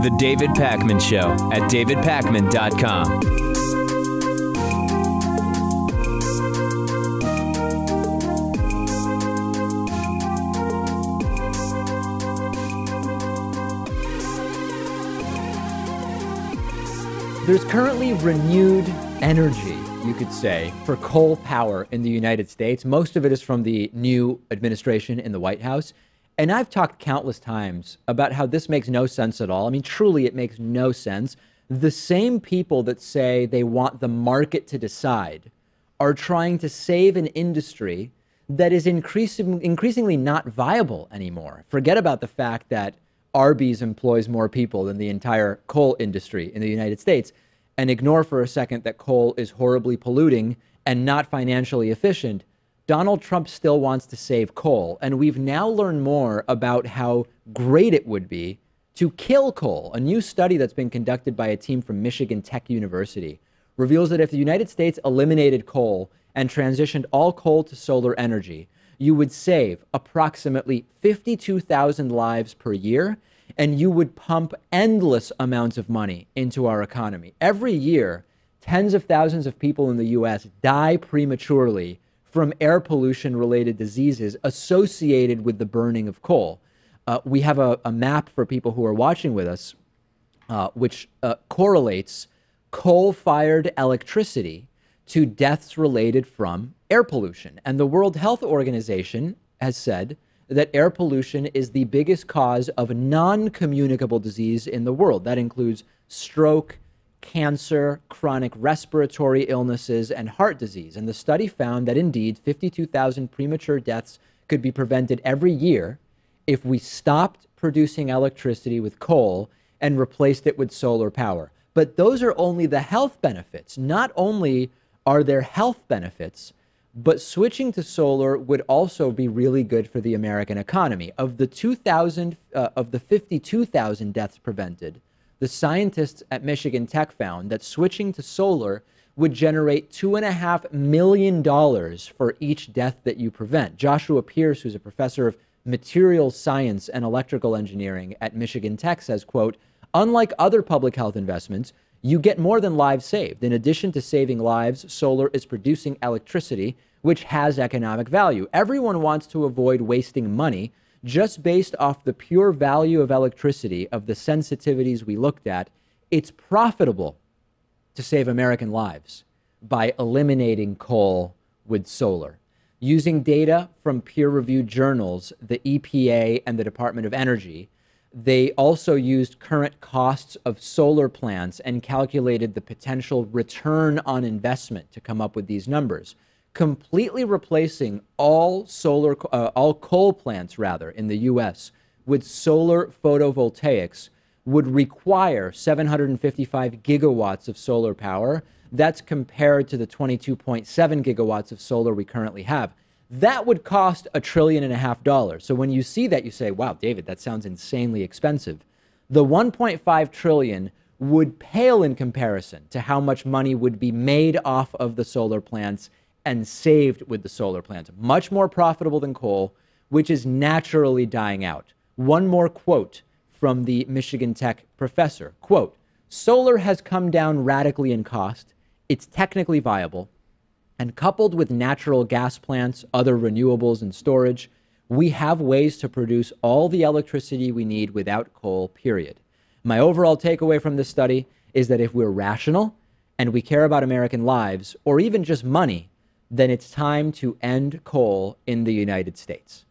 The David Pakman Show at davidpakman.com. There's currently renewed energy, you could say, for coal power in the United States. Most of it is from the new administration in the White House. And I've talked countless times about how this makes no sense at all. I mean, truly, it makes no sense. The same people that say they want the market to decide are trying to save an industry that is increasingly not viable anymore. Forget about the fact that Arby's employs more people than the entire coal industry in the United States, and ignore for a second that coal is horribly polluting and not financially efficient. Donald Trump still wants to save coal, and we've now learned more about how great it would be to kill coal. A new study that's been conducted by a team from Michigan Tech University reveals that if the United States eliminated coal and transitioned all coal to solar energy, you would save approximately 52,000 lives per year, and you would pump endless amounts of money into our economy. Every year, tens of thousands of people in the U.S. die prematurely from air pollution-related diseases associated with the burning of coal. We have a map for people who are watching with us, which correlates coal-fired electricity to deaths related from air pollution. And the World Health Organization has said that air pollution is the biggest cause of non-communicable disease in the world. That includes stroke, cancer, chronic respiratory illnesses, and heart disease. And the study found that indeed 52,000 premature deaths could be prevented every year if we stopped producing electricity with coal and replaced it with solar power. But those are only the health benefits. Not only are there health benefits, but switching to solar would also be really good for the American economy. Of the 52,000 deaths prevented, the scientists at Michigan Tech found that switching to solar would generate $2.5 million for each death that you prevent. Joshua Pierce, who's a professor of materials science and electrical engineering at Michigan Tech, says, quote, "Unlike other public health investments, you get more than lives saved. In addition to saving lives, solar is producing electricity, which has economic value. Everyone wants to avoid wasting money. Just based off the pure value of electricity, of the sensitivities we looked at, it's profitable to save American lives by eliminating coal with solar." Using data from peer-reviewed journals, the EPA and the Department of Energy, they also used current costs of solar plants and calculated the potential return on investment to come up with these numbers. Completely replacing all coal plants in the U.S. with solar photovoltaics would require 755 gigawatts of solar power. That's compared to the 22.7 gigawatts of solar we currently have. That would cost $1.5 trillion. So when you see that, you say, wow, David, that sounds insanely expensive. The 1.5 trillion would pale in comparison to how much money would be made off of the solar plants and saved with the solar plants. Much more profitable than coal, which is naturally dying out. One more quote from the Michigan Tech professor. Quote, "Solar has come down radically in cost. It's technically viable. And coupled with natural gas plants, other renewables, and storage, we have ways to produce all the electricity we need without coal, period." My overall takeaway from this study is that if we're rational and we care about American lives, or even just money, then it's time to end coal in the United States.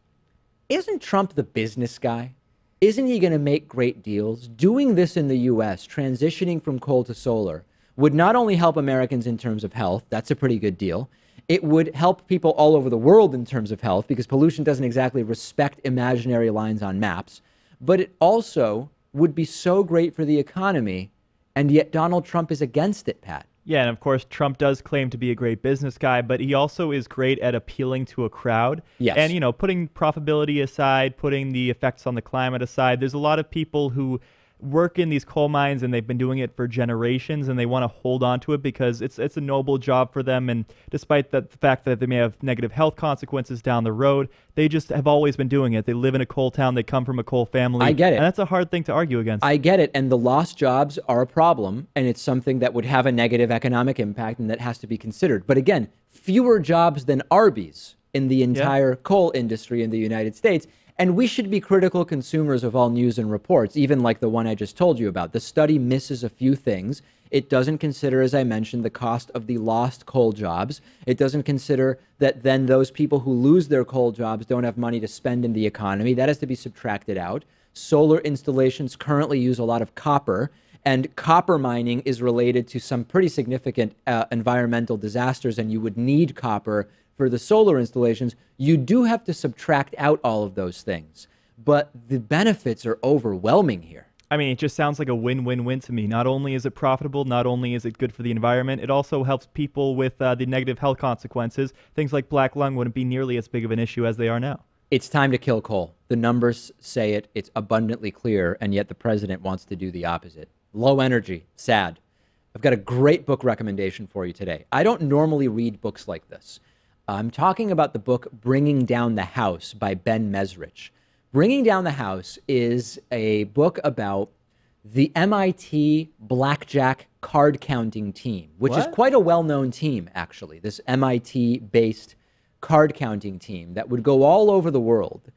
Isn't Trump the business guy? Isn't he going to make great deals? Doing this in the U.S., transitioning from coal to solar, would not only help Americans in terms of health, that's a pretty good deal. It would help people all over the world in terms of health, because pollution doesn't exactly respect imaginary lines on maps. But it also would be so great for the economy, and yet Donald Trump is against it, Pat. Yeah, and of course, Trump does claim to be a great business guy, but he also is great at appealing to a crowd. Yes. And, putting profitability aside, putting the effects on the climate aside, there's a lot of people who work in these coal mines, and they've been doing it for generations, and they want to hold on to it because it's a noble job for them. And despite the fact that they may have negative health consequences down the road, they just have always been doing it. They live in a coal town. They come from a coal family. I get it. And that's a hard thing to argue against. I get it. And the lost jobs are a problem, and it's something that would have a negative economic impact, and that has to be considered. But again, fewer jobs than Arby's in the entire coal industry in the United States. And we should be critical consumers of all news and reports, even like the one I just told you about. The study misses a few things. It doesn't consider, as I mentioned, the cost of the lost coal jobs. It doesn't consider that then those people who lose their coal jobs don't have money to spend in the economy. That has to be subtracted out. Solar installations currently use a lot of copper, and copper mining is related to some pretty significant environmental disasters, and you would need copper for the solar installations. You do have to subtract out all of those things, but the benefits are overwhelming here. I mean, it just sounds like a win-win-win to me. Not only is it profitable, not only is it good for the environment, it also helps people with the negative health consequences. Things like black lung wouldn't be nearly as big of an issue as they are now. It's time to kill coal. The numbers say it. It's abundantly clear, and yet the president wants to do the opposite. Low energy, sad. I've got a great book recommendation for you today. I don't normally read books like this. I'm talking about the book Bringing Down the House by Ben Mezrich. Bringing Down the House is a book about the MIT blackjack card counting team, which is quite a well-known team, actually. This MIT-based card counting team that would go all over the world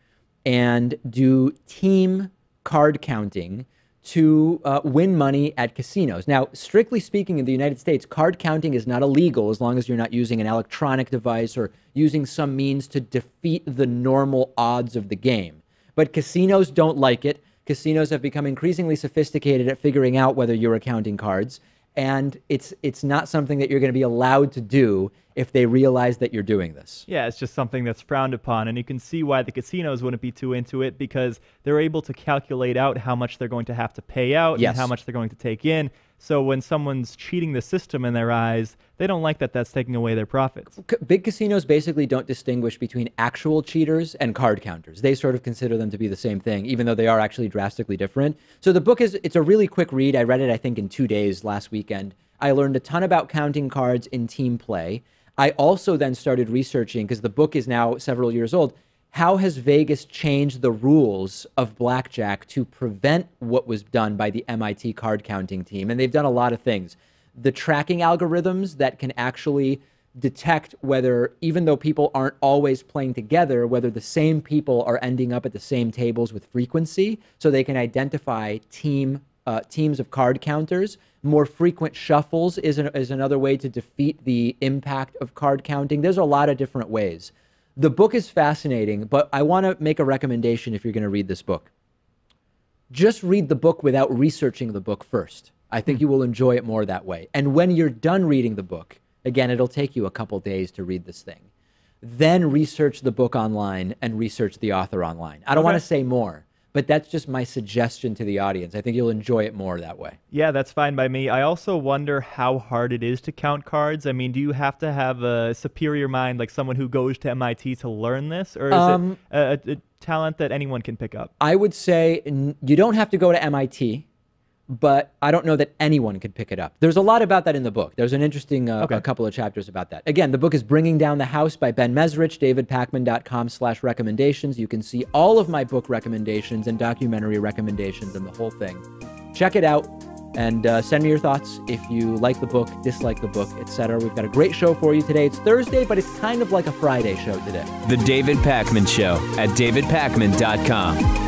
and do team card counting to win money at casinos. Now, strictly speaking, in the United States, card counting is not illegal as long as you're not using an electronic device or using some means to defeat the normal odds of the game. But casinos don't like it. Casinos have become increasingly sophisticated at figuring out whether you're counting cards, and it's not something that you're going to be allowed to do if they realize that you're doing this. Yeah, it's just something that's frowned upon, and you can see why the casinos wouldn't be too into it, because they're able to calculate out how much they're going to have to pay out and how much they're going to take in. So when someone's cheating the system in their eyes, they don't like that that's taking away their profits. Big casinos basically don't distinguish between actual cheaters and card counters. They sort of consider them to be the same thing, even though they are actually drastically different. So the book it's a really quick read. I read it, I think, in 2 days last weekend. I learned a ton about counting cards in team play. I also then started researching, because the book is now several years old, how has Vegas changed the rules of blackjack to prevent what was done by the MIT card counting team? And they've done a lot of things. The tracking algorithms that can actually detect whether, even though people aren't always playing together, whether the same people are ending up at the same tables with frequency, so they can identify teams of card counters. More frequent shuffles is another way to defeat the impact of card counting. There's a lot of different ways. The book is fascinating, but I want to make a recommendation if you're going to read this book. Just read the book without researching the book first. I think you will enjoy it more that way. And when you're done reading the book, again, it'll take you a couple days to read this thing. Then research the book online and research the author online. I don't want to say more, but that's just my suggestion to the audience. I think you'll enjoy it more that way. Yeah, that's fine by me. I also wonder how hard it is to count cards. I mean, do you have to have a superior mind, like someone who goes to MIT, to learn this? Or is it a talent that anyone can pick up? I would say you don't have to go to MIT, but I don't know that anyone could pick it up. There's a lot about that in the book. There's an interesting a couple of chapters about that. Again, the book is Bringing Down the House by Ben Mezrich, davidpakman.com/recommendations. You can see all of my book recommendations and documentary recommendations and the whole thing. Check it out and send me your thoughts if you like the book, dislike the book, etc. We've got a great show for you today. It's Thursday, but it's kind of like a Friday show today. The David Pakman Show at davidpakman.com.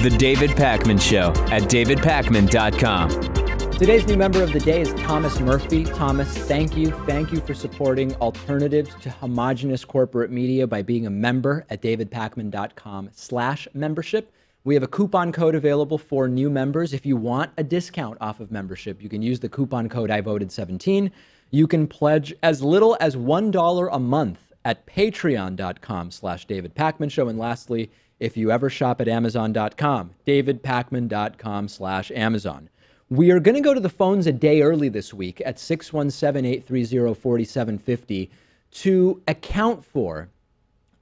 The David Pakman Show at davidpakman.com. Today's new member of the day is Thomas Murphy. Thomas, thank you. Thank you for supporting alternatives to homogenous corporate media by being a member at davidpakman.com/membership. We have a coupon code available for new members. If you want a discount off of membership, you can use the coupon code IVoted17. You can pledge as little as $1 a month at patreon.com/davidpakmanshow. And lastly, if you ever shop at amazon.com, davidpakman.com/Amazon. We are going to go to the phones a day early this week at 617-830-4750 to account for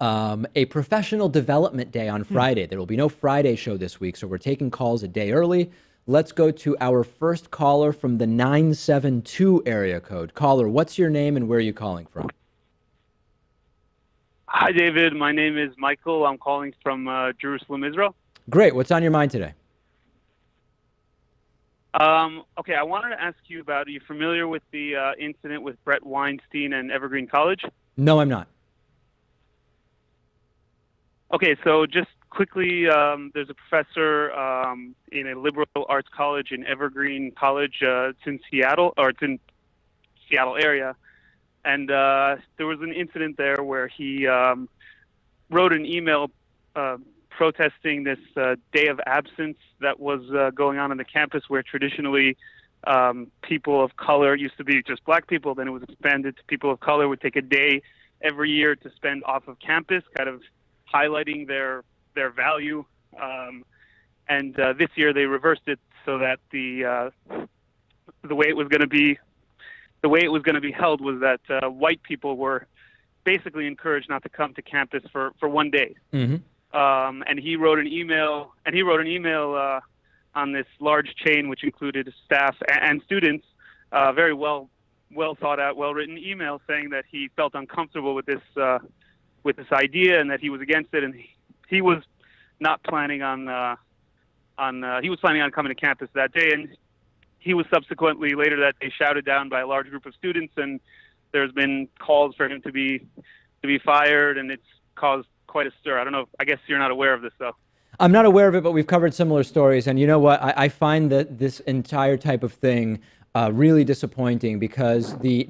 a professional development day on Friday. There will be no Friday show this week, so we're taking calls a day early. Let's go to our first caller from the 972 area code. Caller, what's your name and where are you calling from? Hi, David. My name is Michael. I'm calling from Jerusalem, Israel. Great. What's on your mind today? Okay, I wanted to ask you about, are you familiar with the incident with Brett Weinstein and Evergreen College? No, I'm not. Okay, so just quickly, there's a professor in a liberal arts college in Evergreen College. It's in Seattle, or it's in Seattle area. And there was an incident there where he wrote an email protesting this day of absence that was going on the campus, where traditionally people of color, it used to be just black people, then it was expanded to people of color, would take a day every year to spend off of campus, kind of highlighting their value. And this year they reversed it so that the way it was going to be held was that white people were basically encouraged not to come to campus for one day. Mm-hmm. And he wrote an email. On this large chain, which included staff and students. Very well thought out, well written email saying that he felt uncomfortable with this idea and that he was against it, and he was not planning on he was planning on coming to campus that day, and he was subsequently later that day shouted down by a large group of students, and there's been calls for him to be fired, and it's caused quite a stir. I don't know. I guess you're not aware of this, though. I'm not aware of it, but we've covered similar stories. And you know what? I find that this entire type of thing really disappointing, because the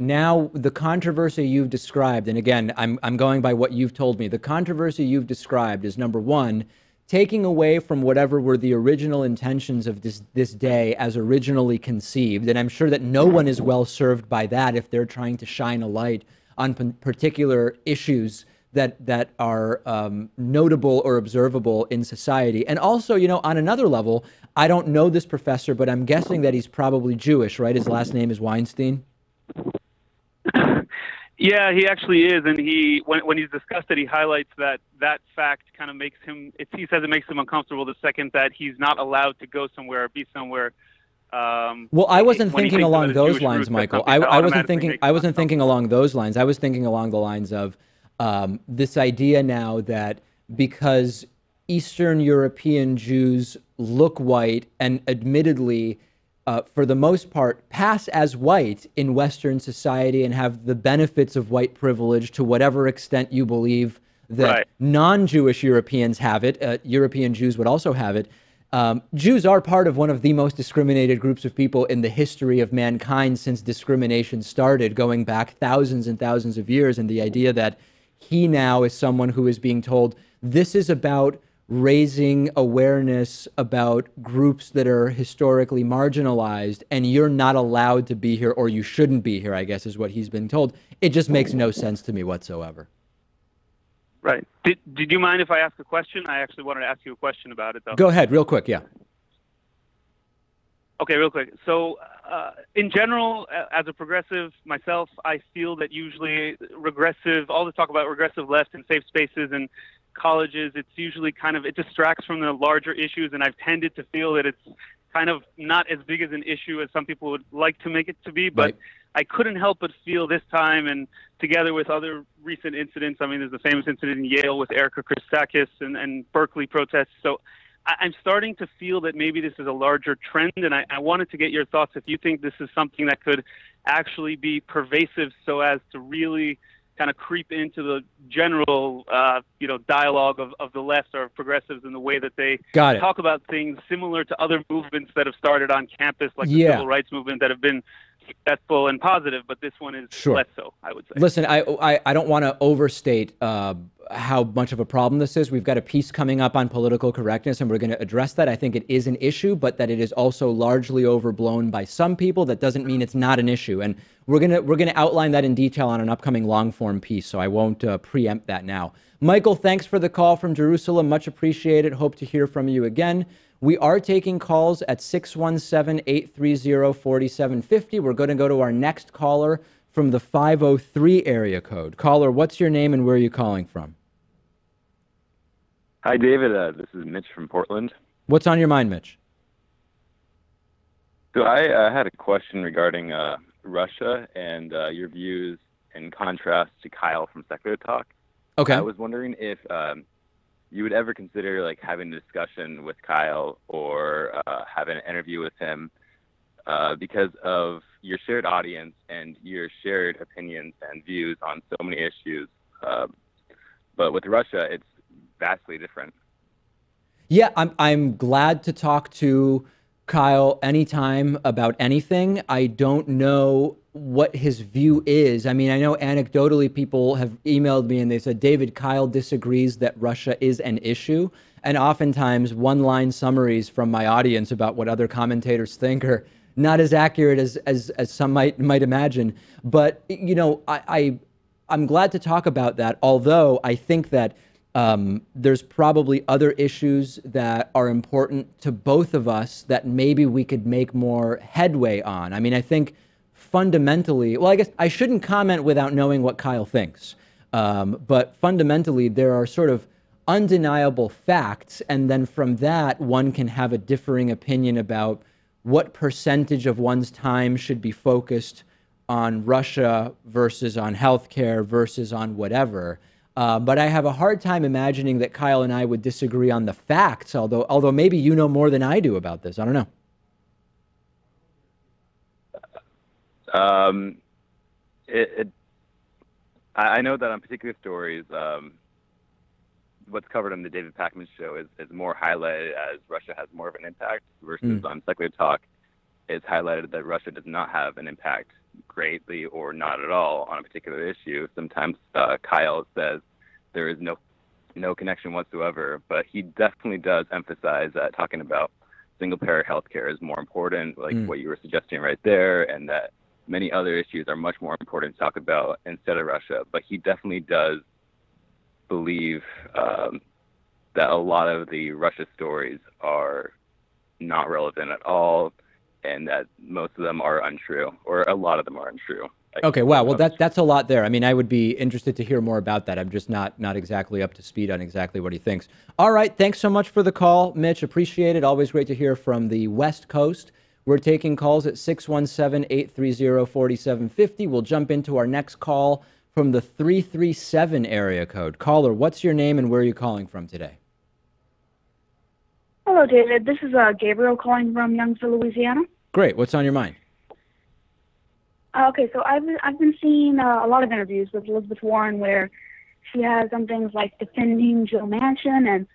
controversy you've described, and again, I'm going by what you've told me, the controversy you've described is, number one, taking away from whatever were the original intentions of this day as originally conceived. And I'm sure that no one is well served by that if they're trying to shine a light on particular issues that are notable or observable in society. And also, you know, on another level, I don't know this professor, but I'm guessing that he's probably Jewish, right? His last name is Weinstein. Yeah, he actually is, and when he's discussed it, he highlights that fact kind of makes him. He says it makes him uncomfortable the second that he's not allowed to go somewhere or be somewhere. Well, I wasn't thinking along those lines, Michael. I wasn't thinking along those lines. I was thinking along the lines of this idea now that because Eastern European Jews look white and admittedly, for the most part, pass as white in Western society and have the benefits of white privilege to whatever extent you believe that non-Jewish Europeans have it. European Jews would also have it. Jews are part of one of the most discriminated groups of people in the history of mankind since discrimination started, going back thousands and thousands of years. And the idea that he now is someone who is being told this is about raising awareness about groups that are historically marginalized, and you're not allowed to be here, or you shouldn't be here, I guess is what he's been told. It just makes no sense to me whatsoever. Right. Did you mind if I ask a question? I actually wanted to ask you a question about it, though. Go ahead, real quick, yeah. Okay, real quick. So, in general, as a progressive myself, I feel that usually all the talk about regressive left and safe spaces and colleges, it's usually it distracts from the larger issues, and I've tended to feel that it's kind of not as big as an issue as some people would like to make it to be, but right. I couldn't help but feel this time, and together with other recent incidents, I mean, there's the famous incident in Yale with Erica Christakis and Berkeley protests, so I'm starting to feel that maybe this is a larger trend, and I wanted to get your thoughts if you think this is something that could actually be pervasive so as to really kind of creep into the general, dialogue of the left or progressives in the way that they talk about things similar to other movements that have started on campus, like the civil rights movement, that have been successful and positive, but this one is less so, I would say. Listen, I don't want to overstate how much of a problem this is. We've got a piece coming up on political correctness, and we're going to address that. I think it is an issue, but that it is also largely overblown by some people. That doesn't mean it's not an issue. And we're gonna outline that in detail on an upcoming long form piece, so I won't preempt that now. Michael, thanks for the call from Jerusalem. Much appreciated. Hope to hear from you again. We are taking calls at 617-830-4750. We're going to go to our next caller from the 503 area code. Caller, what's your name and where are you calling from? Hi, David. This is Mitch from Portland. What's on your mind, Mitch? So I had a question regarding Russia and your views in contrast to Kyle from Secular Talk. Okay. I was wondering if you would ever consider like having a discussion with Kyle or having an interview with him because of your shared audience and your shared opinions and views on so many issues. But with Russia, it's vastly different. Yeah, I'm glad to talk to Kyle anytime about anything. I don't know what his view is. I mean, I know anecdotally people have emailed me and they said, David, Kyle disagrees that Russia is an issue. And oftentimes one-line summaries from my audience about what other commentators think are not as accurate as some might imagine. But, you know, I'm glad to talk about that, although I think that there's probably other issues that are important to both of us that maybe we could make more headway on. I mean, I think fundamentally, well, I guess I shouldn't comment without knowing what Kyle thinks. But fundamentally, there are sort of undeniable facts. And then from that, one can have a differing opinion about what percentage of one's time should be focused on Russia versus on healthcare versus on whatever. But I have a hard time imagining that Kyle and I would disagree on the facts, although maybe you know more than I do about this. I don't know. I know that on particular stories, what's covered on the David Pakman show is more highlighted as Russia has more of an impact versus on Secular Talk, it's highlighted that Russia does not have an impact greatly or not at all on a particular issue. Sometimes Kyle says there is no connection whatsoever, but he definitely does emphasize that talking about single-payer healthcare is more important, like what you were suggesting right there, and that many other issues are much more important to talk about instead of Russia. But he definitely does believe that a lot of the Russia stories are not relevant at all, and that most of them are untrue, or a lot of them are untrue. Okay, wow. Well, that's a lot there. I mean, I would be interested to hear more about that. I'm just not exactly up to speed on exactly what he thinks. All right, thanks so much for the call, Mitch. Appreciate it. Always great to hear from the West Coast. We're taking calls at 617-830-4750. We'll jump into our next call from the 337 area code. Caller, what's your name and where are you calling from today? Hello, David. This is Gabriel calling from Youngsville, Louisiana. Great. What's on your mind? Okay, so I've been seeing a lot of interviews with Elizabeth Warren where she has some things like defending Joe Manchin and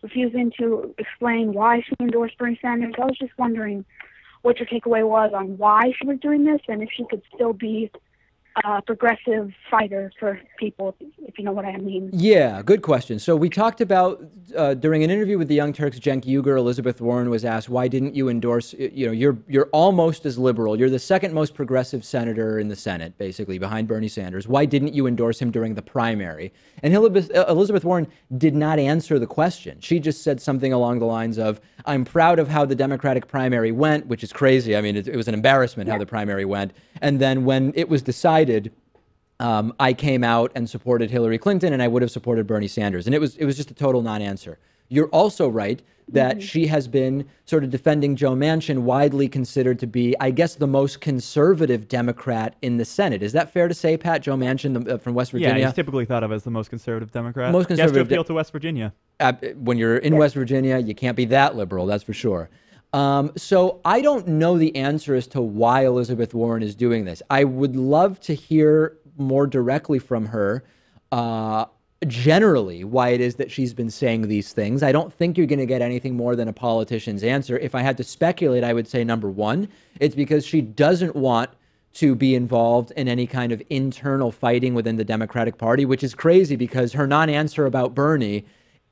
refusing to explain why she endorsed Bernie Sanders. I was just wondering what your takeaway was on why she was doing this and if she could still be a progressive fighter for people, if you know what I mean. Yeah, good question. So we talked about during an interview with the Young Turks, Cenk Uygur, Elizabeth Warren was asked, why didn't you endorse, you're almost as liberal. You're the second most progressive senator in the Senate, basically, behind Bernie Sanders. Why didn't you endorse him during the primary? And Elizabeth Warren did not answer the question. She just said something along the lines of, I'm proud of how the Democratic primary went, which is crazy. I mean, it was an embarrassment how the primary went. And then when it was decided, I came out and supported Hillary Clinton, and I would have supported Bernie Sanders. And it was just a total non-answer. You're also right that she has been sort of defending Joe Manchin, widely considered to be, I guess, the most conservative Democrat in the Senate. Is that fair to say, Pat? Joe Manchin from West Virginia? Yeah, he's typically thought of as the most conservative Democrat. Most conservative. He has to appeal to West Virginia. When you're in West Virginia, you can't be that liberal, that's for sure. So I don't know the answer as to why Elizabeth Warren is doing this. I would love to hear more directly from her, generally, why it is that she's been saying these things. I don't think you're going to get anything more than a politician's answer. If I had to speculate, I would say, number one, it's because she doesn't want to be involved in any kind of internal fighting within the Democratic Party, which is crazy because her non-answer about Bernie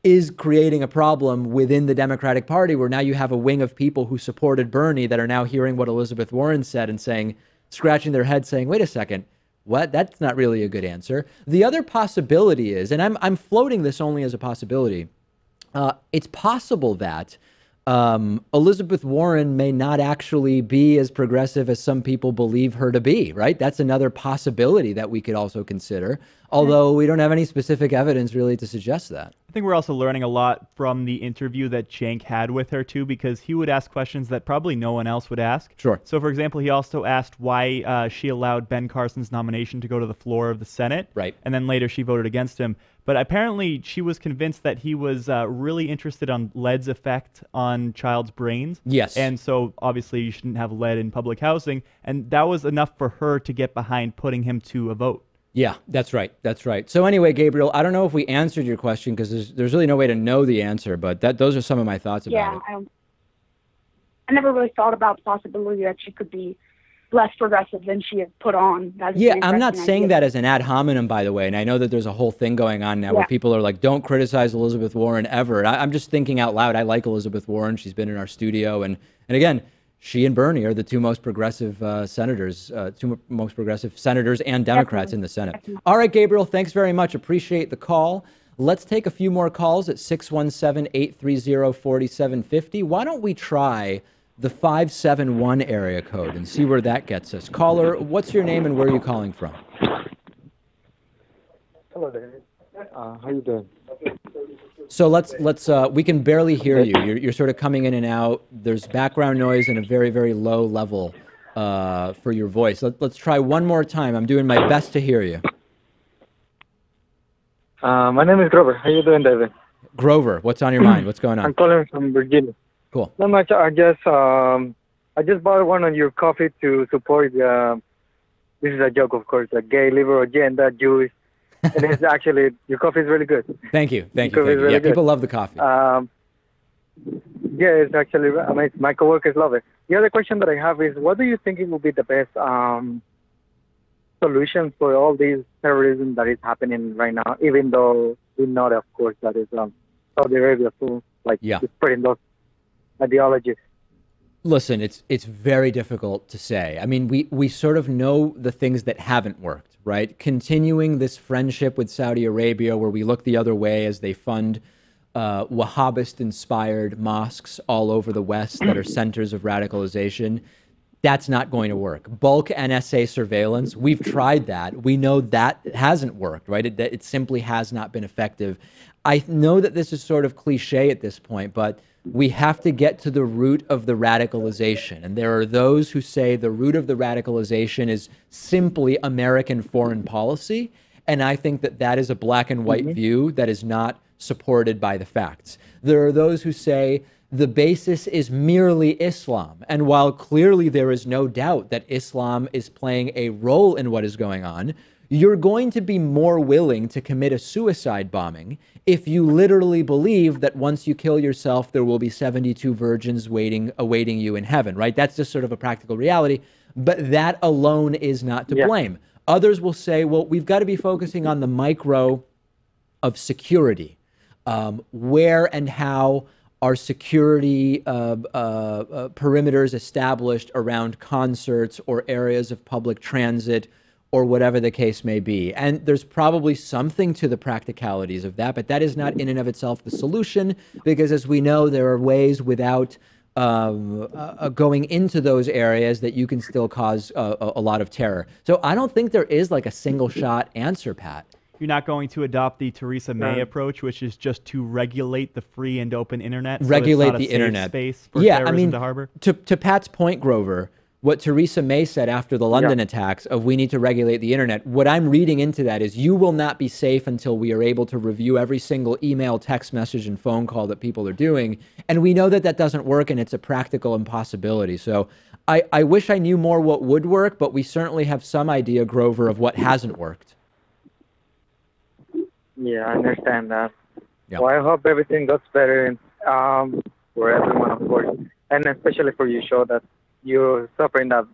is creating a problem within the Democratic Party where now you have a wing of people who supported Bernie that are now hearing what Elizabeth Warren said and saying, scratching their head saying, wait a second, what? That's not really a good answer. The other possibility is, and I'm floating this only as a possibility, it's possible that Elizabeth Warren may not actually be as progressive as some people believe her to be, right? That's another possibility that we could also consider, although we don't have any specific evidence really to suggest that. I think we're also learning a lot from the interview that Cenk had with her, too, because he would ask questions that probably no one else would ask. Sure. So, for example, he also asked why she allowed Ben Carson's nomination to go to the floor of the Senate. Right. And then later she voted against him. But apparently she was convinced that he was really interested on lead's effect on child's brains. Yes. And so obviously you shouldn't have lead in public housing. And that was enough for her to get behind putting him to a vote. Yeah, that's right. That's right. So anyway, Gabriel, I don't know if we answered your question because there's really no way to know the answer, but those are some of my thoughts about it. Yeah, I never really thought about the possibility that she could be less progressive than she had put on. Yeah, I'm not saying that as an ad hominem, by the way, and I know that there's a whole thing going on now where people are like, don't criticize Elizabeth Warren ever. I'm just thinking out loud. I like Elizabeth Warren. She's been in our studio. And again, she and Bernie are the two most progressive senators and Democrats in the Senate. Definitely. All right, Gabriel, thanks very much. Appreciate the call. Let's take a few more calls at 617-830-4750. Why don't we try the 571 area code and see where that gets us? Caller, what's your name and where are you calling from? Hello, David. How you doing? So let's we can barely hear you. You're sort of coming in and out. There's background noise and a very, very low level for your voice. Let's try one more time. I'm doing my best to hear you. My name is Grover. How you doing, David? Grover, what's on your mind? What's going on? I'm calling from Virginia. Cool. Not much. I just bought one on your coffee to support this is a joke, of course, a gay liberal agenda, Jewish. And it's actually, your coffee is really good. Thank you. Thank you. Really yeah, people love the coffee. Yeah, it's actually, I mean, my coworkers love it. The other question that I have is, what do you think it will be the best solution for all these terrorism that is happening right now, even though we know, of course, that is Saudi Arabia full, like, spreading those ideologies? Listen, it's very difficult to say. I mean, we sort of know the things that haven't worked, right? Continuing this friendship with Saudi Arabia where we look the other way as they fund Wahhabist-inspired mosques all over the West that are centers of radicalization, that's not going to work. Bulk NSA surveillance, we've tried that. We know that hasn't worked, right? It simply has not been effective. I know that this is sort of cliche at this point, but we have to get to the root of the radicalization. And there are those who say the root of the radicalization is simply American foreign policy. And I think that that is a black and white view that is not supported by the facts. There are those who say the basis is merely Islam. And while clearly there is no doubt that Islam is playing a role in what is going on, you're going to be more willing to commit a suicide bombing if you literally believe that once you kill yourself, there will be 72 virgins awaiting you in heaven, right? That's just sort of a practical reality. But that alone is not to blame. Others will say, well, we've got to be focusing on the micro of security. Where and how are security perimeters established around concerts or areas of public transit or whatever the case may be. And there's probably something to the practicalities of that, but that is not in and of itself the solution, because as we know, there are ways without going into those areas that you can still cause a lot of terror. So I don't think there is like a single shot answer, Pat. You're not going to adopt the Theresa May approach, which is just to regulate the free and open internet. Regulate so the internet. Space for terrorism to harbor. To Pat's point, Grover, what Theresa May said after the London attacks of we need to regulate the internet, what I'm reading into that is you will not be safe until we are able to review every single email, text message, and phone call that people are doing. And we know that that doesn't work, and it's a practical impossibility. So I wish I knew more what would work, but we certainly have some idea, Grover, of what hasn't worked. Yeah, I understand that. Yeah. Well, I hope everything gets better for everyone, of course, and especially for your show that you're suffering that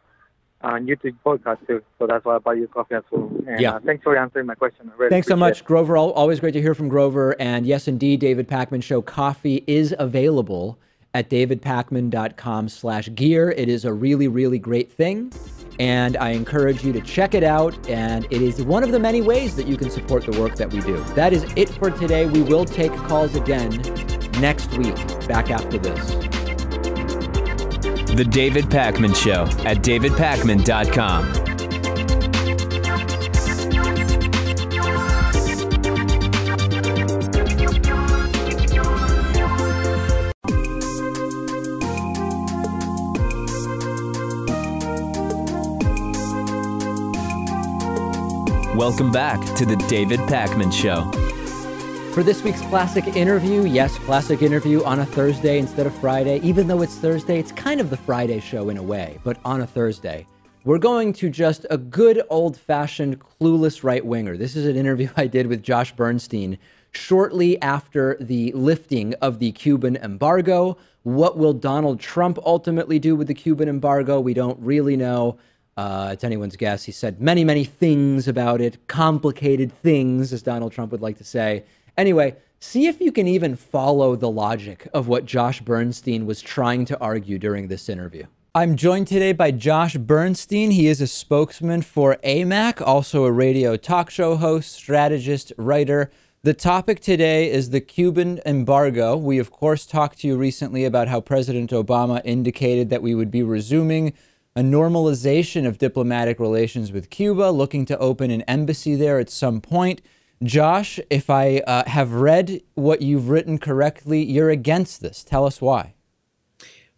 on YouTube podcast too. So that's why I bought your coffee as well. And thanks for answering my question. I really Thanks so much, appreciate it. Grover. Always great to hear from Grover. And yes, indeed, David Pakman Show coffee is available at davidpakman.com/gear. It is a really, really great thing. And I encourage you to check it out. And it is one of the many ways that you can support the work that we do. That is it for today. We will take calls again next week. Back after this. The David Pakman Show at davidpakman.com. Welcome back to the David Pakman Show. For this week's classic interview, yes, classic interview on a Thursday instead of Friday. Even though it's Thursday, it's kind of the Friday show in a way, but on a Thursday. We're going to just a good old-fashioned clueless right-winger. This is an interview I did with Josh Bernstein shortly after the lifting of the Cuban embargo. What will Donald Trump ultimately do with the Cuban embargo? We don't really know. It's anyone's guess. He said many, many things about it, complicated things, as Donald Trump would like to say. Anyway, see if you can even follow the logic of what Josh Bernstein was trying to argue during this interview. I'm joined today by Josh Bernstein. He is a spokesman for AMAC, also a radio talk show host, strategist, writer. The topic today is the Cuban embargo. We, of course, talked to you recently about how President Obama indicated that we would be resuming a normalization of diplomatic relations with Cuba, looking to open an embassy there at some point. Josh, if I have read what you've written correctly, you're against this. Tell us why.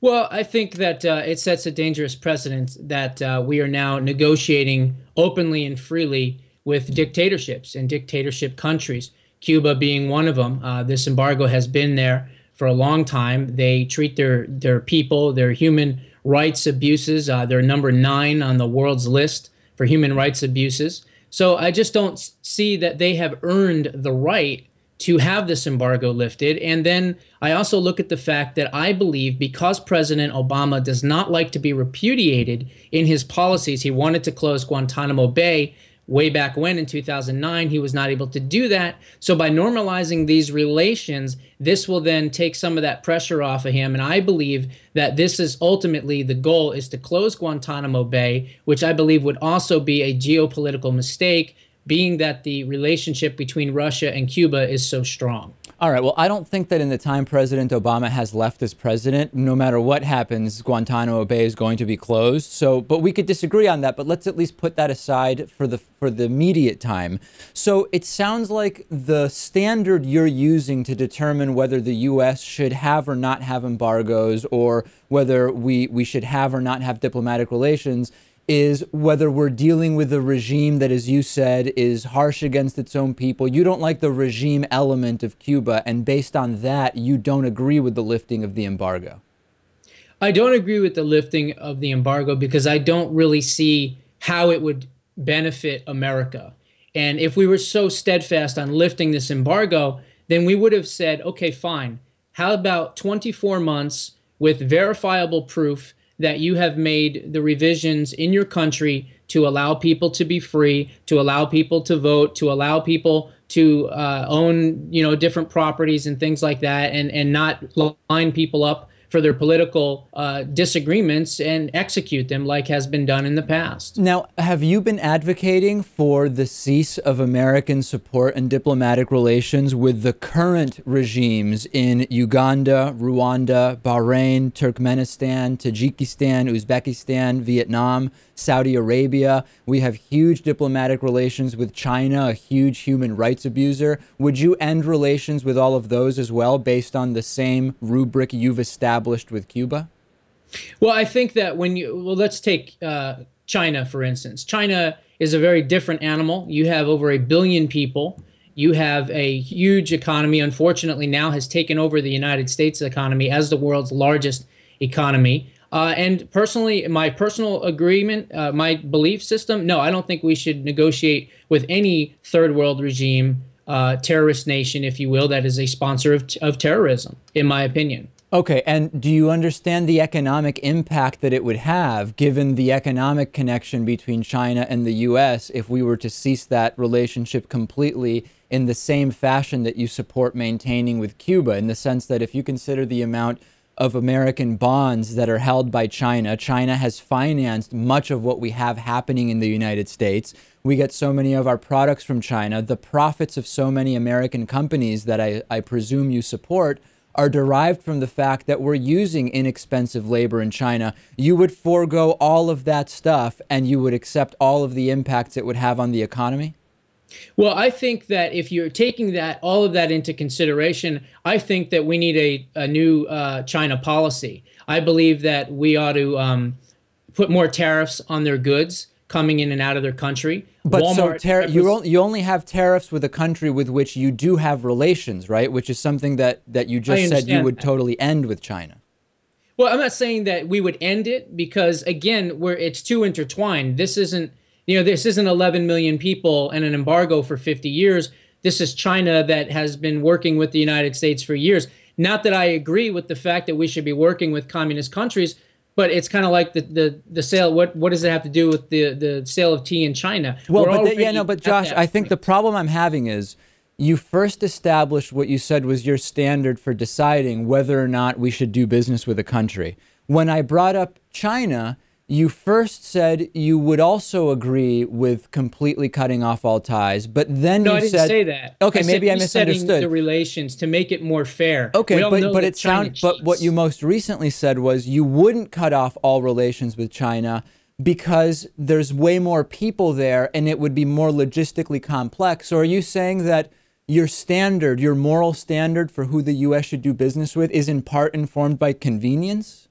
Well, I think that it sets a dangerous precedent that we are now negotiating openly and freely with dictatorships and dictatorship countries, Cuba being one of them. This embargo has been there for a long time. They treat their people, their human rights abuses. They're number 9 on the world's list for human rights abuses. So I just don't see that they have earned the right to have this embargo lifted. And then I also look at the fact that I believe because President Obama does not like to be repudiated in his policies, he wanted to close Guantanamo Bay way back when in 2009, he was not able to do that. So by normalizing these relations, this will then take some of that pressure off of him. And I believe that this is ultimately the goal, is to close Guantanamo Bay, which I believe would also be a geopolitical mistake, being that the relationship between Russia and Cuba is so strong. All right. Well, I don't think that in the time President Obama has left as president, no matter what happens, Guantanamo Bay is going to be closed. So, but we could disagree on that. But let's at least put that aside for the immediate time. So it sounds like the standard you're using to determine whether the U.S. should have or not have embargoes, or whether we should have or not have diplomatic relations, is whether we're dealing with a regime that, as you said, is harsh against its own people. You don't like the regime element of Cuba, and based on that, you don't agree with the lifting of the embargo. I don't agree with the lifting of the embargo because I don't really see how it would benefit America. And if we were so steadfast on lifting this embargo, then we would have said, okay, fine. How about 24 months with verifiable proof that you have made the revisions in your country to allow people to be free, to allow people to vote, to allow people to own, different properties and things like that, and not line people up for their political disagreements and execute them like has been done in the past. Now, have you been advocating for the cease of American support and diplomatic relations with the current regimes in Uganda, Rwanda, Bahrain, Turkmenistan, Tajikistan, Uzbekistan, Vietnam, Saudi Arabia? We have huge diplomatic relations with China, a huge human rights abuser. Would you end relations with all of those as well, based on the same rubric you've established with Cuba? Well, I think that let's take China, for instance. China is a very different animal. You have over 1 billion people. You have a huge economy. Unfortunately, now has taken over the United States economy as the world's largest economy. And personally, my personal agreement, my belief system, no, I don't think we should negotiate with any third world regime, terrorist nation, if you will, that is a sponsor of terrorism, in my opinion. Okay, and do you understand the economic impact that it would have, given the economic connection between China and the U.S., if we were to cease that relationship completely in the same fashion that you support maintaining with Cuba, in the sense that if you consider the amount of American bonds that are held by China, China has financed much of what we have happening in the United States. We get so many of our products from China. The profits of so many American companies that I presume you support are derived from the fact that we're using inexpensive labor in China. You would forego all of that stuff and you would accept all of the impacts it would have on the economy? Well, I think that if you're taking all of that into consideration, I think that we need a new China policy. I believe that we ought to put more tariffs on their goods coming in and out of their country. But Walmart, you only have tariffs with a country with which you do have relations, right? Which is something that you just said you would totally end with China. Well, I'm not saying that we would end it because, again, it's too intertwined. This isn't 11 million people and an embargo for 50 years. This is China that has been working with the United States for years. Not that I agree with the fact that we should be working with communist countries, but it's kind of like the sale. What does it have to do with the sale of tea in China? Well, but Josh, I think the problem I'm having is you first established what you said was your standard for deciding whether or not we should do business with a country. When I brought up China, you first said you would also agree with completely cutting off all ties, but then no, you I didn't said, say that. Okay, maybe I misunderstood the relations to make it more fair. Okay, but what you most recently said was you wouldn't cut off all relations with China because there's way more people there and it would be more logistically complex. So are you saying that your standard, your moral standard for who the U.S. should do business with is in part informed by convenience?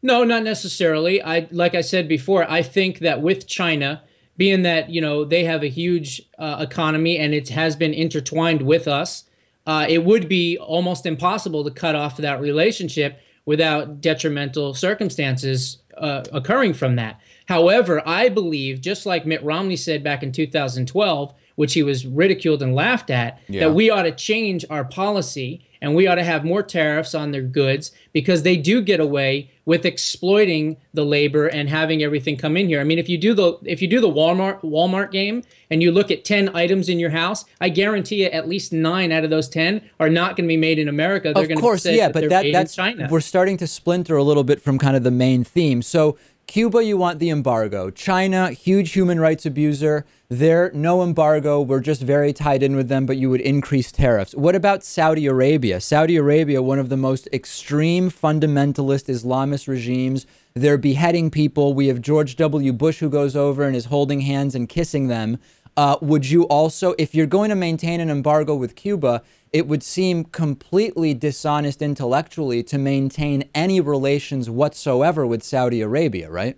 No, not necessarily. Like I said before, I think that with China, being that, they have a huge economy and it has been intertwined with us, it would be almost impossible to cut off that relationship without detrimental circumstances occurring from that. However, I believe, just like Mitt Romney said back in 2012, which he was ridiculed and laughed at, that we ought to change our policy and we ought to have more tariffs on their goods because they do get away with exploiting the labor and having everything come in here. I mean, if you do the Walmart game and you look at 10 items in your house, I guarantee you at least 9 out of those 10 are not going to be made in America. They're going to say that they're made in China. We're starting to splinter a little bit from kind of the main theme. So Cuba, you want the embargo. China, huge human rights abuser. There, no embargo. We're just very tied in with them, but you would increase tariffs. What about Saudi Arabia? Saudi Arabia, one of the most extreme fundamentalist Islamist regimes. They're beheading people. We have George W. Bush who goes over and is holding hands and kissing them. Would you also, if you're going to maintain an embargo with Cuba, it would seem completely dishonest intellectually to maintain any relations whatsoever with Saudi Arabia, right?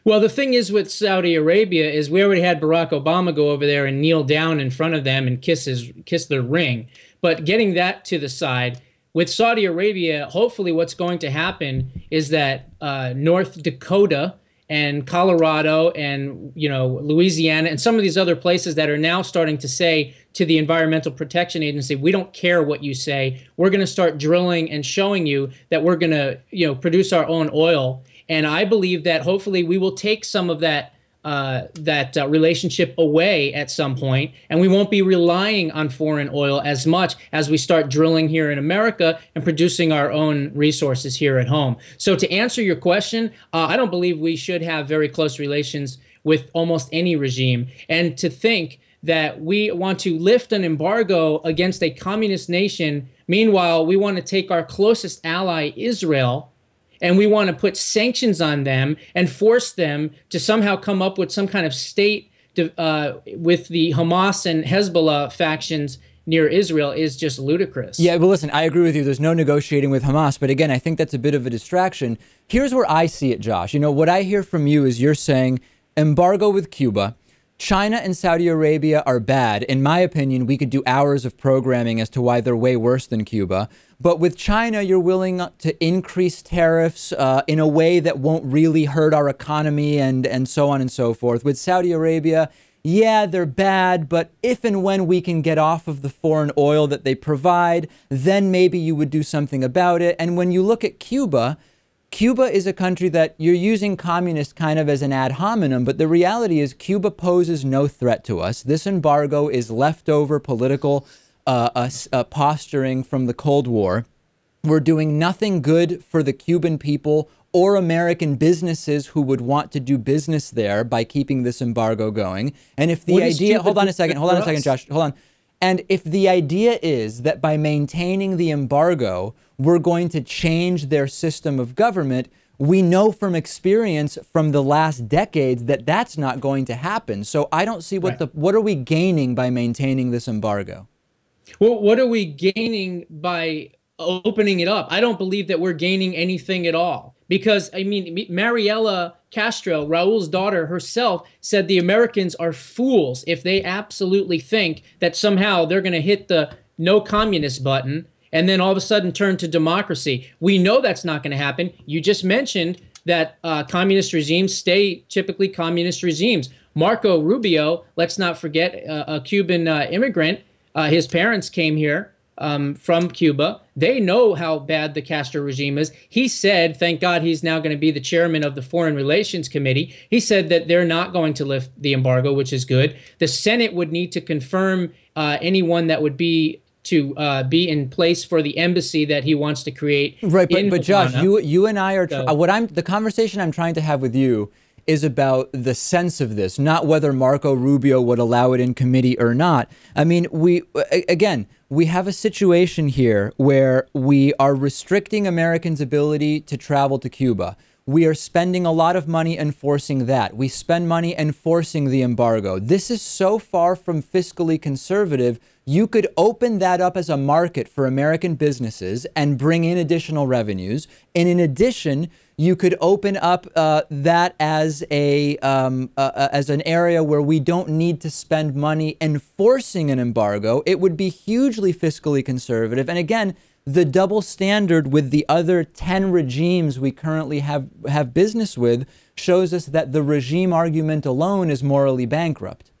Well, the thing is with Saudi Arabia is we already had Barack Obama go over there and kneel down in front of them and kiss their ring. But getting that to the side, with Saudi Arabia, hopefully what's going to happen is that North Dakota and Colorado and Louisiana and some of these other places that are now starting to say to the Environmental Protection Agency, we don't care what you say. We're going to start drilling and showing you that we're going to produce our own oil. And I believe that hopefully we will take some of that relationship away at some point, and we won't be relying on foreign oil as much as we start drilling here in America and producing our own resources here at home. So to answer your question, I don't believe we should have very close relations with almost any regime. And to think that we want to lift an embargo against a communist nation, meanwhile, we want to take our closest ally, Israel, and we want to put sanctions on them and force them to somehow come up with some kind of state with the Hamas and Hezbollah factions near Israel is just ludicrous. Yeah, but listen, I agree with you. There's no negotiating with Hamas. But again, I think that's a bit of a distraction. Here's where I see it, Josh. What I hear from you is you're saying embargo with Cuba. China and Saudi Arabia are bad. In my opinion, we could do hours of programming as to why they're way worse than Cuba. But with China, you're willing to increase tariffs in a way that won't really hurt our economy and so on and so forth. With Saudi Arabia, yeah, they're bad, but if and when we can get off of the foreign oil that they provide, then maybe you would do something about it. And when you look at Cuba, Cuba is a country that you're using communist kind of as an ad hominem, but the reality is Cuba poses no threat to us. This embargo is leftover political posturing from the Cold War. We're doing nothing good for the Cuban people or American businesses who would want to do business there by keeping this embargo going. And if the idea, hold on a second, Josh, hold on. And if the idea is that by maintaining the embargo, we're going to change their system of government, we know from experience from the last decades that that's not going to happen. So I don't see what are we gaining by maintaining this embargo? Well, what are we gaining by opening it up? I don't believe that we're gaining anything at all. Because, I mean, Mariela Castro, Raul's daughter herself, said the Americans are fools if they absolutely think that somehow they're going to hit the no communist button and then all of a sudden turn to democracy. We know that's not going to happen. You just mentioned that communist regimes stay typically communist regimes. Marco Rubio, let's not forget, a Cuban immigrant, his parents came here from Cuba. They know how bad the Castro regime is. He said, thank God he's now going to be the chairman of the Foreign Relations Committee. He said that they're not going to lift the embargo, which is good. The Senate would need to confirm anyone that would be in place for the embassy that he wants to create. Right, but Josh, you and I are the conversation I'm trying to have with you is about the sense of this, not whether Marco Rubio would allow it in committee or not. I mean, we have a situation here where we are restricting Americans' ability to travel to Cuba. We are spending a lot of money enforcing that. We spend money enforcing the embargo. This is so far from fiscally conservative. You could open that up as a market for American businesses and bring in additional revenues. And in addition, you could open up that as an area where we don't need to spend money enforcing an embargo. It would be hugely fiscally conservative. And again, the double standard with the other 10 regimes we currently have business with shows us that the regime argument alone is morally bankrupt.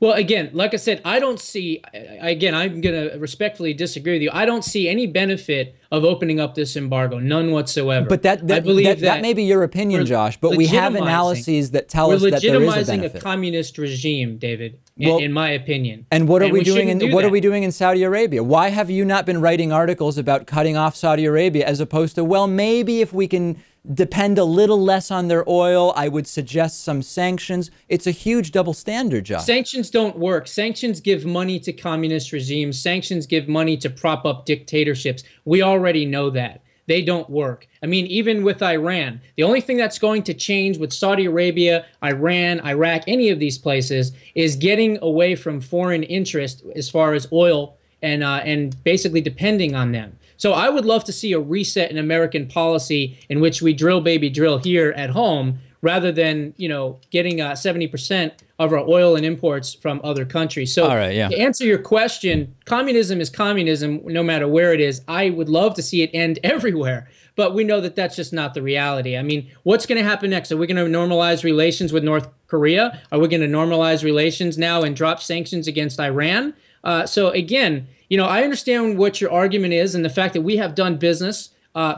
Well, again, like I said, I don't see, again, I'm going to respectfully disagree with you. I don't see any benefit of opening up this embargo, none whatsoever. But that may be your opinion, Josh, but we have analyses that tell us that there is a benefit. We're legitimizing a communist regime, David, in my opinion. And what are we doing in Saudi Arabia? Why have you not been writing articles about cutting off Saudi Arabia as opposed to, well, maybe if we can depend a little less on their oil, I would suggest some sanctions. It's a huge double standard, Josh. Sanctions don't work. Sanctions give money to communist regimes. Sanctions give money to prop up dictatorships. We already know that. They don't work. I mean, even with Iran, the only thing that's going to change with Saudi Arabia, Iran, Iraq, any of these places is getting away from foreign interest as far as oil and basically depending on them. So I would love to see a reset in American policy in which we drill, baby, drill here at home, rather than, getting 70% of our oil and imports from other countries. So to answer your question, communism is communism no matter where it is. I would love to see it end everywhere, but we know that that's just not the reality. I mean, what's going to happen next? Are we going to normalize relations with North Korea? Are we going to normalize relations now and drop sanctions against Iran? So again, I understand what your argument is and the fact that we have done business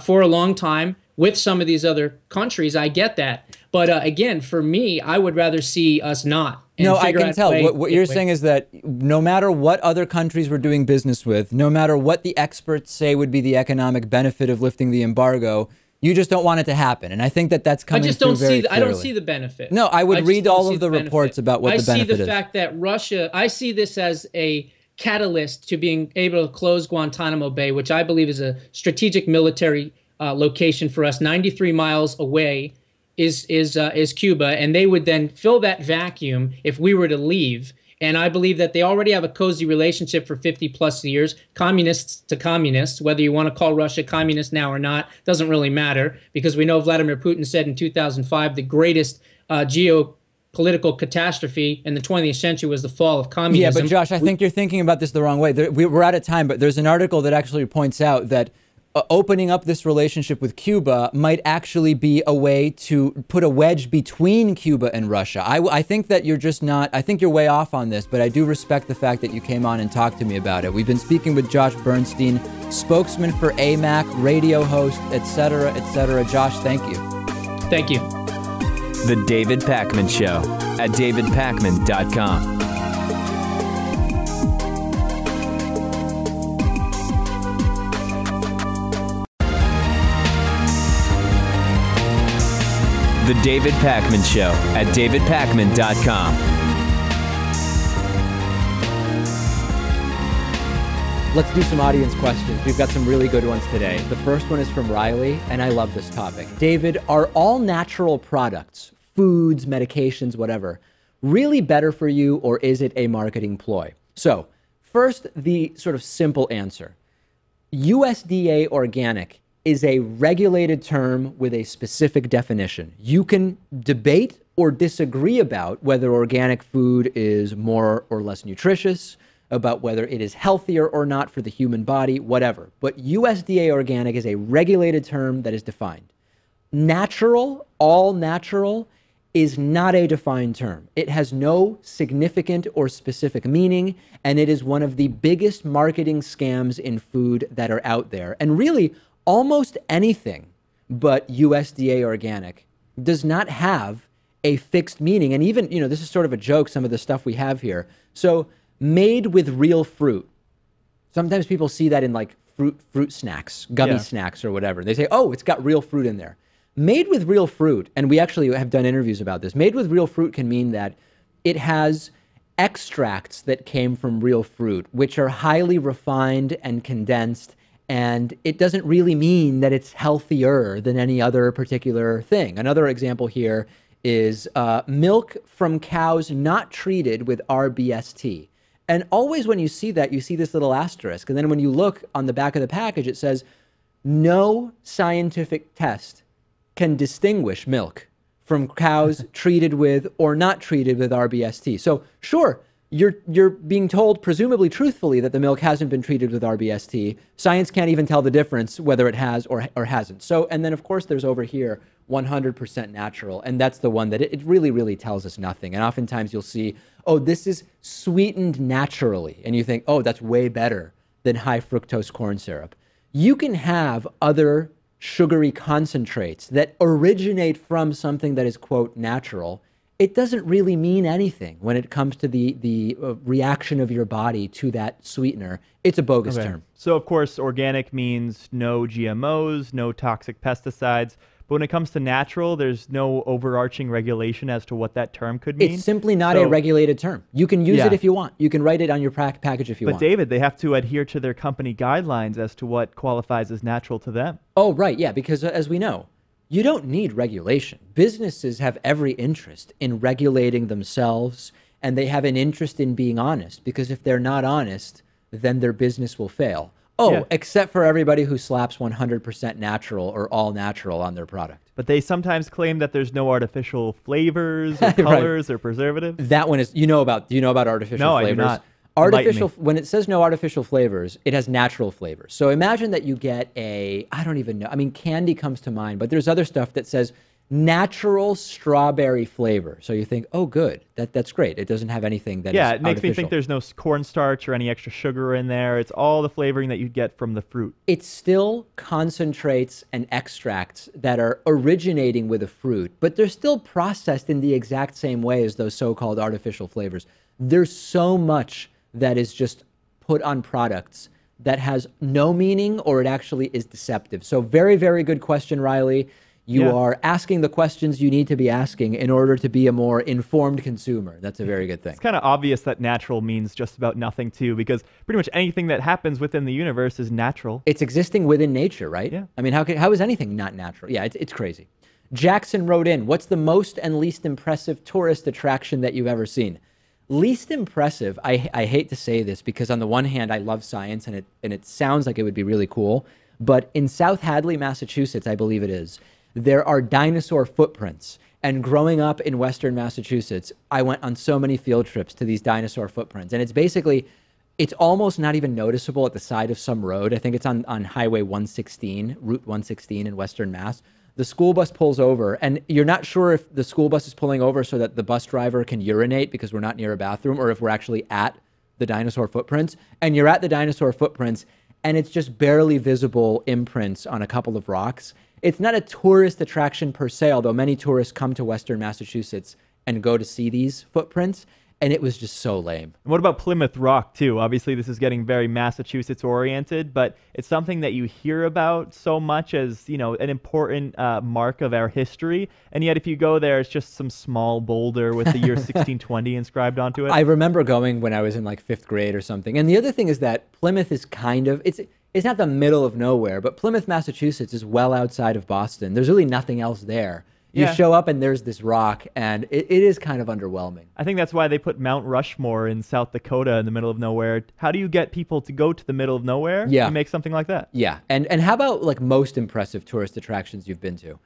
for a long time with some of these other countries. I get that. But again, for me, I would rather see us not. No, I can tell. What you're saying is that no matter what other countries we're doing business with, no matter what the experts say would be the economic benefit of lifting the embargo, you just don't want it to happen. And I think that that's coming through very clearly. I don't see the benefit. No, I would read all of the reports about what the benefit is. I see the fact that Russia, I see this as a catalyst to being able to close Guantanamo Bay, which I believe is a strategic military location for us. 93 miles away is Cuba, and they would then fill that vacuum if we were to leave. And I believe that they already have a cozy relationship for 50 plus years, communists to communists. Whether you want to call Russia communist now or not doesn't really matter, because we know Vladimir Putin said in 2005 the greatest geopolitical catastrophe in the 20th century was the fall of communism. Yeah, but Josh, I think you're thinking about this the wrong way. We're out of time, but there's an article that actually points out that opening up this relationship with Cuba might actually be a way to put a wedge between Cuba and Russia. I think that you're just not, I think you're way off on this, but I do respect the fact that you came on and talked to me about it. We've been speaking with Josh Bernstein, spokesman for AMAC, radio host, etc., etc. Josh, thank you. Thank you. The David Pakman Show at davidpakman.com. The David Pakman Show at davidpakman.com. Let's do some audience questions. We've got some really good ones today. The first one is from Riley, and I love this topic. David, are all natural products, foods, medications, whatever, really better for you, or is it a marketing ploy? So, first, the sort of simple answer. USDA organic is a regulated term with a specific definition. You can debate or disagree about whether organic food is more or less nutritious, about whether it is healthier or not for the human body, whatever. But USDA organic is a regulated term that is defined. Natural, all natural, is not a defined term. It has no significant or specific meaning, and it is one of the biggest marketing scams in food that are out there. And really, almost anything but USDA organic does not have a fixed meaning. And even, this is sort of a joke, some of the stuff we have here. So made with real fruit. Sometimes people see that in like fruit snacks, gummy snacks or whatever. They say, oh, it's got real fruit in there. Made with real fruit, and we actually have done interviews about this, made with real fruit can mean that it has extracts that came from real fruit, which are highly refined and condensed. And it doesn't really mean that it's healthier than any other particular thing. Another example here is milk from cows not treated with RBST. And always when you see that, you see this little asterisk. And then when you look on the back of the package, it says, no scientific test can distinguish milk from cows treated with or not treated with RBST. So sure, you're being told, presumably truthfully, that the milk hasn't been treated with RBST. Science can't even tell the difference whether it has or hasn't. So, and then of course there's over here 100% natural, and that's the one that it really, really tells us nothing. And oftentimes you'll see, oh, this is sweetened naturally, and you think, oh, that's way better than high fructose corn syrup. You can have other sugary concentrates that originate from something that is, quote, natural. It doesn't really mean anything when it comes to the reaction of your body to that sweetener. It's a bogus term. So, of course, organic means no GMOs, no toxic pesticides. But when it comes to natural, there's no overarching regulation as to what that term could mean. It's simply not a regulated term. You can use it if you want. You can write it on your package if you want. But David, they have to adhere to their company guidelines as to what qualifies as natural to them. Oh, right. Yeah, because as we know, you don't need regulation. Businesses have every interest in regulating themselves, and they have an interest in being honest, because if they're not honest, then their business will fail. Oh, except for everybody who slaps 100% natural or all natural on their product. But they sometimes claim that there's no artificial flavors or colors or preservatives. That one is, do you know about artificial flavors? No, I do not. Artificial, when it says no artificial flavors, it has natural flavors. So imagine that you get I don't even know. I mean, candy comes to mind, but there's other stuff that says natural strawberry flavor. So you think, oh, good, that's great. It doesn't have anything that is it makes me think there's no cornstarch or any extra sugar in there. It's all the flavoring that you'd get from the fruit. It's still concentrates and extracts that are originating with a fruit, but they're still processed in the exact same way as those so-called artificial flavors. There's so much that is just put on products that has no meaning, or it actually is deceptive. So very, very good question, Riley. You are asking the questions you need to be asking in order to be a more informed consumer. That's a very good thing. It's kind of obvious that natural means just about nothing too, because pretty much anything that happens within the universe is natural. It's existing within nature, right? Yeah. I mean, how is anything not natural? Yeah, it's crazy. Jackson wrote in, what's the most and least impressive tourist attraction that you've ever seen? Least impressive, I hate to say this, because on the one hand, I love science and it sounds like it would be really cool, but in South Hadley, Massachusetts, I believe it is, there are dinosaur footprints. And growing up in Western Massachusetts, I went on so many field trips to these dinosaur footprints. And it's basically It's almost not even noticeable at the side of some road. I think it's on Highway 116, Route 116 in Western Mass. The school bus pulls over, and you're not sure if the school bus is pulling over so that the bus driver can urinate because we're not near a bathroom, or if we're actually at the dinosaur footprints. And you're at the dinosaur footprints, and it's just barely visible imprints on a couple of rocks. It's not a tourist attraction per se, although many tourists come to Western Massachusetts and go to see these footprints. And it was just so lame. And what about Plymouth Rock, too? Obviously, this is getting very Massachusetts-oriented, but it's something that you hear about so much as, you know, an important mark of our history. And yet, if you go there, it's just some small boulder with the year 1620 inscribed onto it. I remember going when I was in like 5th grade or something. And the other thing is that Plymouth is kind of, it's not the middle of nowhere, but Plymouth, Massachusetts is well outside of Boston. There's really nothing else there. You show up and there's this rock, and it is kind of underwhelming. I think that's why they put Mount Rushmore in South Dakota in the middle of nowhere. How do you get people to go to the middle of nowhere and make something like that? Yeah, and how about like most impressive tourist attractions you've been to?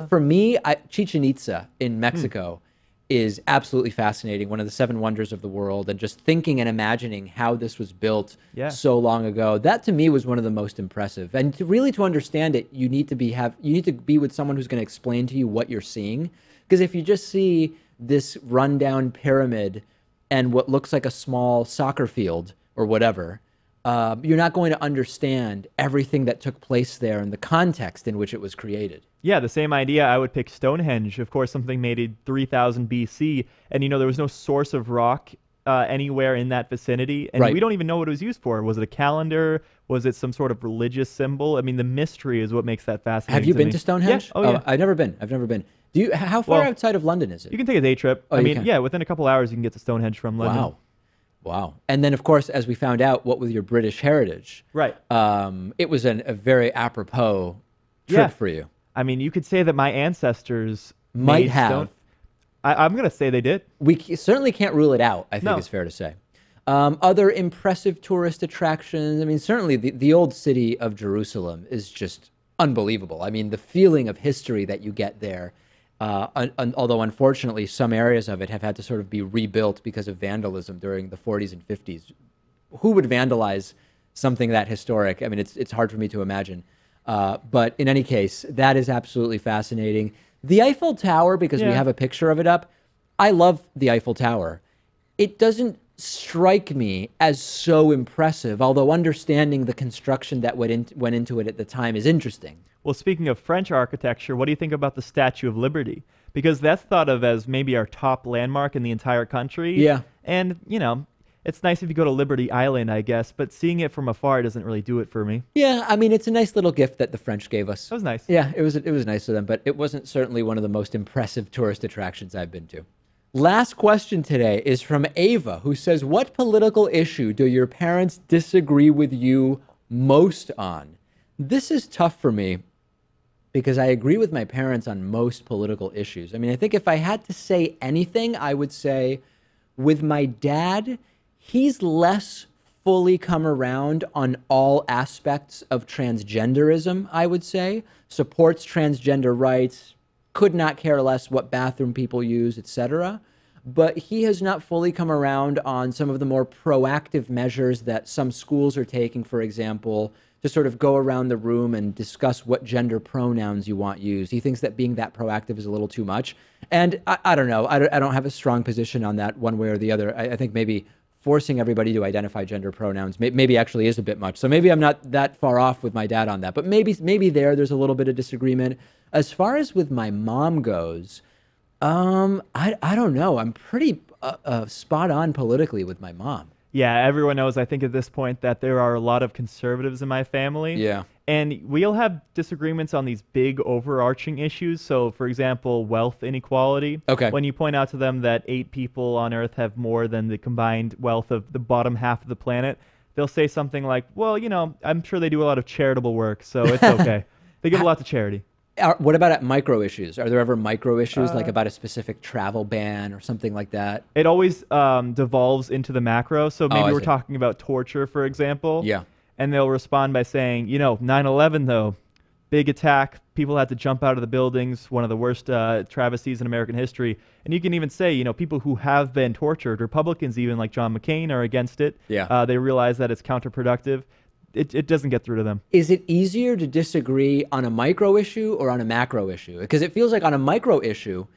For me, Chichen Itza in Mexico is absolutely fascinating, one of the 7 wonders of the world, and just thinking and imagining how this was built so long ago. That to me was one of the most impressive. And to understand it, you need to be with someone who's going to explain to you what you're seeing. Because if you just see this rundown pyramid and what looks like a small soccer field or whatever, you're not going to understand everything that took place there and the context in which it was created. Yeah, the same idea. I would pick Stonehenge, of course, something made in 3000 BC. And, you know, there was no source of rock anywhere in that vicinity. And we don't even know what it was used for. Was it a calendar? Was it some sort of religious symbol? I mean, the mystery is what makes that fascinating. Have you been to Stonehenge? Yeah. Oh, yeah. I've never been. How far outside of London is it? You can take a day trip. I mean, within a couple hours, you can get to Stonehenge from London. Wow. And then, of course, as we found out, what with your British heritage, it was a very apropos trip for you. I mean, you could say that my ancestors might have. I'm going to say they did. We certainly can't rule it out, I think it's fair to say. Other impressive tourist attractions, I mean, certainly the old city of Jerusalem is just unbelievable. I mean, the feeling of history that you get there, although unfortunately some areas of it have had to sort of be rebuilt because of vandalism during the 40s and 50s. Who would vandalize something that historic? I mean, it's hard for me to imagine. But in any case, that is absolutely fascinating. The Eiffel Tower, because we have a picture of it up, I love the Eiffel Tower. It doesn't strike me as so impressive, although understanding the construction that went into it at the time is interesting. Well, speaking of French architecture, what do you think about the Statue of Liberty? Because that's thought of as maybe our top landmark in the entire country. Yeah. And, you know, it's nice if you go to Liberty Island, I guess, but seeing it from afar doesn't really do it for me. Yeah, I mean, it's a nice little gift that the French gave us. That was nice. Yeah, it was nice of them, but it wasn't certainly one of the most impressive tourist attractions I've been to. Last question today is from Ava, who says, what political issue do your parents disagree with you most on? This is tough for me because I agree with my parents on most political issues. I mean, I think if I had to say anything, I would say with my dad, he's less fully come around on all aspects of transgenderism, I would say. Supports transgender rights, could not care less what bathroom people use, etc. But he has not fully come around on some of the more proactive measures that some schools are taking, for example, to sort of go around the room and discuss what gender pronouns you want used. He thinks that being that proactive is a little too much. And I don't know. I don't have a strong position on that one way or the other. I think maybe forcing everybody to identify gender pronouns maybe actually is a bit much. So maybe I'm not that far off with my dad on that. But maybe there's a little bit of disagreement. As far as with my mom goes, I don't know. I'm pretty spot on politically with my mom. Yeah, everyone knows, I think, at this point that there are a lot of conservatives in my family. Yeah. And we'll have disagreements on these big overarching issues. So, for example, wealth inequality. Okay. When you point out to them that 8 people on Earth have more than the combined wealth of the bottom half of the planet, they'll say something like, well, you know, I'm sure they do a lot of charitable work, so it's okay. They give a lot to charity. What about at micro issues? Are there ever micro issues, like about a specific travel ban or something like that? It always devolves into the macro. So maybe we're talking about torture, for example. Yeah. And they'll respond by saying, you know, 9/11, though, big attack. People had to jump out of the buildings, one of the worst travesties in American history. And you can even say, you know, people who have been tortured, Republicans even like John McCain, are against it. Yeah. They realize that it's counterproductive. It doesn't get through to them. Is it easier to disagree on a micro issue or on a macro issue? Because it feels like on a micro issue,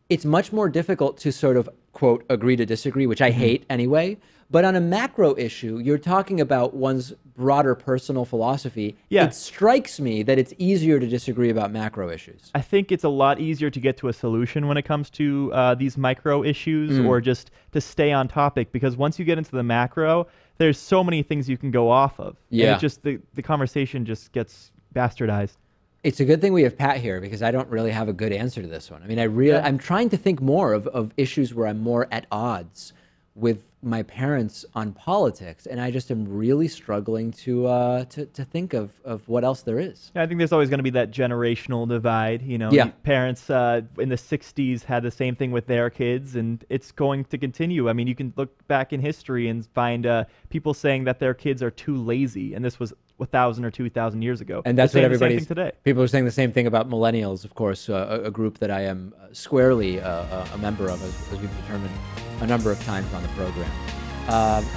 it's much more difficult to sort of, quote, agree to disagree, which I hate anyway. But on a macro issue, you're talking about one's broader personal philosophy. Yeah. It strikes me that it's easier to disagree about macro issues. I think it's a lot easier to get to a solution when it comes to these micro issues or just to stay on topic, because once you get into the macro, there's so many things you can go off of. Yeah. And it just, the conversation just gets bastardized. It's a good thing we have Pat here, because I don't really have a good answer to this one. I mean, I'm trying to think more of issues where I'm more at odds with my parents on politics, and I just am really struggling to think of what else there is. Yeah, I think there's always going to be that generational divide. You know, parents in the 60s had the same thing with their kids, and it's going to continue. I mean, you can look back in history and find people saying that their kids are too lazy, and this was 1,000 or 2,000 years ago. And that's what everybody's today. People are saying the same thing about millennials, of course, a group that I am squarely a member of, as we've determined a number of times on the program.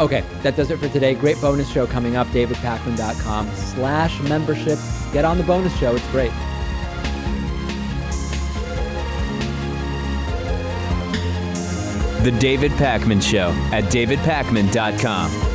Okay, that does it for today. Great bonus show coming up, davidpakman.com/membership. Get on the bonus show. It's great. The David Pakman Show at davidpakman.com.